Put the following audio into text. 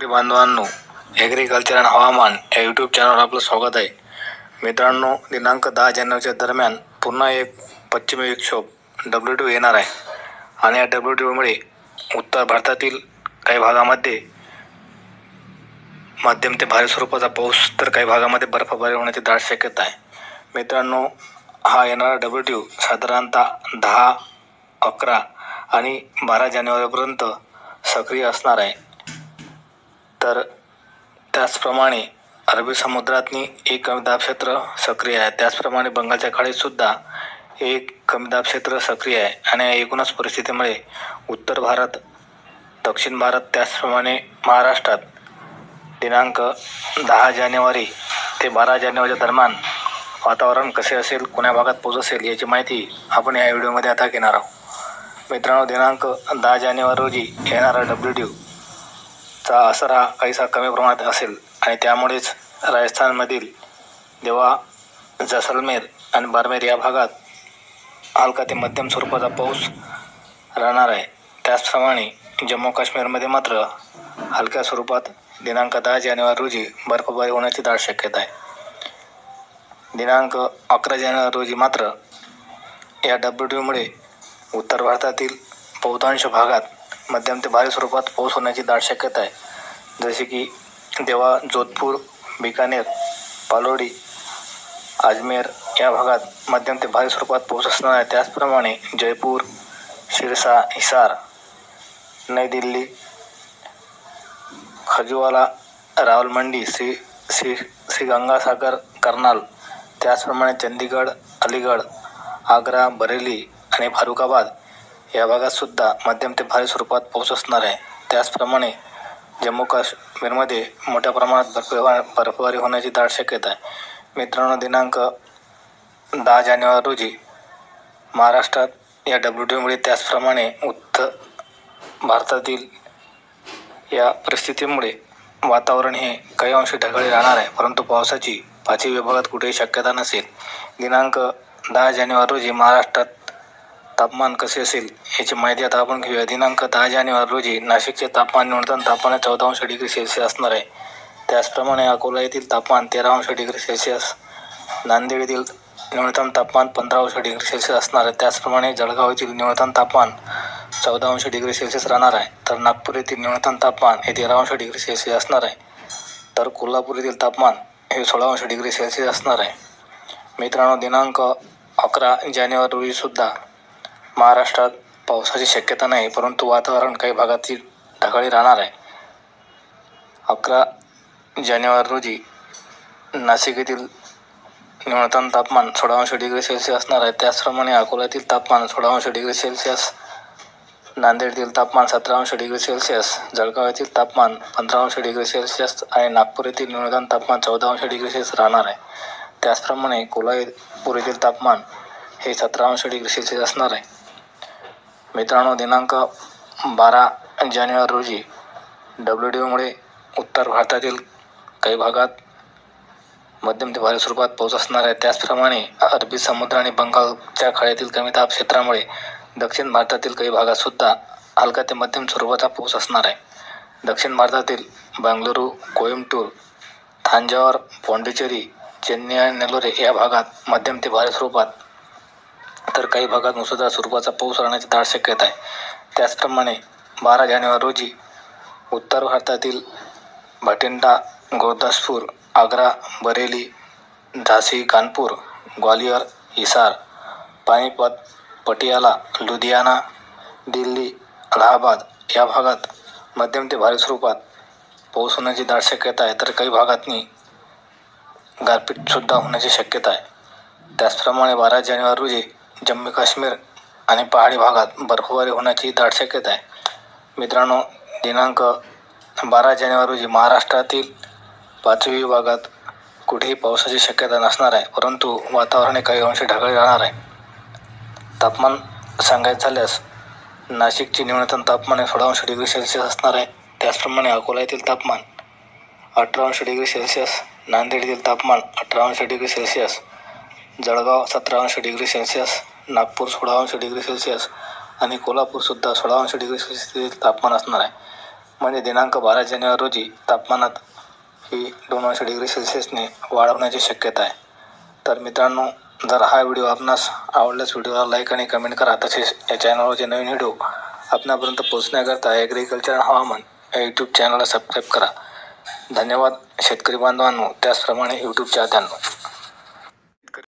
बांधवांनो, ॲग्रिकल्चर आणि हवामान या यूट्यूब चॅनलवर आपलं स्वागत आहे. मित्रांनो, दिनांक 10 जानेवारीच्या दरम्यान पुन्हा एक पश्चिमी विक्षोभ WTO येणार आहे आणि या WTOमुळे उत्तर भारतातील काही भागामध्ये मध्यम ते भारी स्वरूपाचा पाऊस तर काही भागामध्ये बर्फबारी होण्याची दाट शक्यता आहे. मित्रांनो, हा येणारा WTO साधारणतः 10, 11 आणि 12 जानेवारीपर्यंत सक्रिय असणार आहे. तर त्याचप्रमाणे अरबी समुद्रातनी एक कमी दाब क्षेत्र सक्रिय आहे. त्याचप्रमाणे बंगालच्या खाडीत सुद्धा एक कमी दाब क्षेत्र सक्रिय आहे आणि या एकूणच परिस्थितीमुळे उत्तर भारत, दक्षिण भारत त्याचप्रमाणे महाराष्ट्रात दिनांक 10 जानेवारी ते 12 जानेवारीच्या दरम्यान वातावरण कसे असेल, कोण्या भागात पाऊस असेल याची माहिती आपण या व्हिडिओमध्ये आता घेणार आहोत. मित्रांनो, दिनांक 10 जानेवारी रोजी येणारा WTO चा असर हा काहीसा कमी प्रमाणात असेल आणि त्यामुळेच राजस्थानमधील देवा, जैसलमेर आणि बारमेर या भागात हलका ते मध्यम स्वरूपाचा पाऊस राहणार आहे. त्याचप्रमाणे जम्मू काश्मीरमध्ये मात्र हलक्या स्वरूपात दिनांक 10 जानेवारी रोजी बर्फबारी होण्याची दाट शक्यता आहे. दिनांक 11 जानेवारी रोजी मात्र या WTOमुळे उत्तर भारतातील बहुतांश भागात मध्यम ते भारी स्वरूपात पाऊस होण्याची दाट शक्यता आहे. जसे की देवा, जोधपूर, बिकानेर, पालोडी, अजमेर या भागात मध्यम ते भारी स्वरूपात पाऊस असणार आहे. त्याचप्रमाणे जयपूर, सिरसा, हिसार, नई दिल्ली, खजुवाला, रावलमंडी, श्री गंगासागर, करनाल, त्याचप्रमाणे चंदीगड, अलीगड, आग्रा, बरेली आणि फारुखाबाद या भागात सुद्धा मध्यम ते भारी स्वरूपात पाऊस असणार आहे. त्याचप्रमाणे जम्मू काश्मीरमध्ये मोठ्या प्रमाणात बर्फबारी होण्याची दाट शक्यता आहे. मित्रांनो, दिनांक 10 जानेवारी रोजी महाराष्ट्रात या WTOमुळे त्याचप्रमाणे उत्तर भारतातील या परिस्थितीमुळे वातावरण हे काही अंशी ढगाळी राहणार आहे, परंतु पावसाची 5ही विभागात कुठेही शक्यता नसेल. दिनांक 10 जानेवारी रोजी महाराष्ट्रात तापमान कसे असेल याची माहिती आता आपण घेऊया. दिनांक 10 जानेवारी रोजी नाशिकचे तापमान न्यूनतम तापमान 14 डिग्री सेल्सिअस असणार आहे. त्याचप्रमाणे अकोला येथील तापमान 13 डिग्री सेल्सिअस, नांदेड येथील न्यूनतम तापमान 15 डिग्री सेल्सिअस असणार आहे. त्याचप्रमाणे जळगाव येथील न्यूनतम तापमान 14 डिग्री सेल्सिअस राहणार आहे. तर नागपूर येथील न्यूनतम तापमान हे 13 डिग्री सेल्सिअस असणार आहे. तर कोल्हापूर येथील तापमान हे 16 डिग्री सेल्सिअस असणार आहे. मित्रांनो, दिनांक 11 जानेवारी रोजी सुद्धा महाराष्ट्रात पावसाची शक्यता नाही, परंतु वातावरण काही भागातील ढगाळी राहणार आहे. 11 जानेवारी रोजी नाशिक येथील न्यूनतम तापमान 16 डिग्री सेल्सिअस असणार आहे. त्याचप्रमाणे अकोला येथील तापमान 16 डिग्री सेल्सिअस, नांदेड येथील तापमान 17 डिग्री सेल्सिअस, जळगाव येथील तापमान 15 डिग्री सेल्सिअस आणि नागपूर येथील न्यूनतम तापमान 14 डिग्री सेल्सिअस राहणार आहे. त्याचप्रमाणे कोल्हापूर येथील तापमान हे 17 डिग्री सेल्सिअस असणार आहे. मित्रांनो, दिनांक 12 जानेवारी रोजी WTOमुळे उत्तर भारतातील काही भागात मध्यम ते भारी स्वरूपात पाऊस असणार आहे. त्याचप्रमाणे अरबी समुद्र आणि बंगालच्या खाडीतील कमी दाब क्षेत्रामुळे दक्षिण भारतातील काही भागात सुद्धा हलका ते मध्यम स्वरूपाचा पाऊस असणार आहे. दक्षिण भारतातील बेंगलुरू, कोइंबतूर, थांजावर, पॉंडिचेरी, चेन्नई आणि नेल्लोरे या भागात मध्यम ते भारी स्वरूपात तर काही भागात मुसळधार स्वरूपाचा पाऊस राहण्याची दाट शक्यता आहे. त्याचप्रमाणे 12 जानेवारी रोजी उत्तर भारतातील भटिंडा, गुरदासपूर, आग्रा, बरेली, झांसी, कानपूर, ग्वालियर, हिसार, पानीपत, पटियाला, लुधियाना, दिल्ली, अलाहाबाद या भागात मध्यम ते भारी स्वरूपात पाऊस होण्याची दाट शक्यता आहे. तर काही भागातनी गारपीटसुद्धा होण्याची शक्यता आहे. त्याचप्रमाणे 12 जानेवारी रोजी जम्मू काश्मीर आणि पहाडी भागात बर्फबारी होण्याची दाट शक्यता आहे. मित्रांनो, दिनांक 12 जानेवारी रोजी महाराष्ट्रातील 5ही विभागात कुठेही पावसाची शक्यता नसणार आहे, परंतु वातावरण हे काही अंशी ढगाळी राहणार आहे. तापमान सांगायचं झाल्यास नाशिकचे न्यूनतम तापमान हे 16 डिग्री सेल्सिअस असणार आहे. त्याचप्रमाणे अकोला येथील तापमान 18 डिग्री सेल्सिअस, नांदेड येथील तापमान 18 degree Celsius, Jalgaon 17 degree Celsius, Nagpur 16 degree Celsius आणि कोल्हापूरसुद्धा 16 डिग्री सेल्सिअस तापमान असणार आहे. म्हणजे दिनांक 12 जानेवारी रोजी तापमानात ही 2 अंश डिग्री सेल्सिअसने वाढ होण्याची शक्यता आहे. तर मित्रांनो, जर हा व्हिडिओ आपणास आवडल्यास व्हिडिओला लाईक आणि कमेंट करा. तसेच या चॅनलवरचे नवीन व्हिडिओ आपणापर्यंत पोहोचण्याकरता ॲग्रिकल्चर हवामान या यूट्यूब चॅनलला सबस्क्राईब करा. धन्यवाद शेतकरी बांधवांनो, त्याचप्रमाणे यूट्यूब चाहत्यांनो.